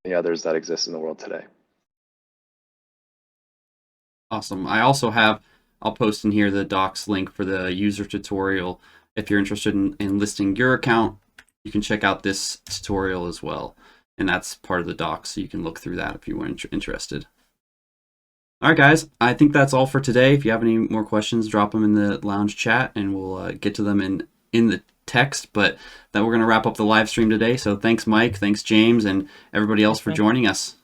the others that exist in the world today. Awesome. I'll post in here the docs link for the user tutorial. If you're interested in listing your account, you can check out this tutorial as well. And that's part of the docs, so you can look through that if you were interested. All right, guys, I think that's all for today. If you have any more questions, drop them in the lounge chat, and we'll get to them in the text. But then we're going to wrap up the live stream today. So thanks, Mike. Thanks, James, and everybody else for joining us.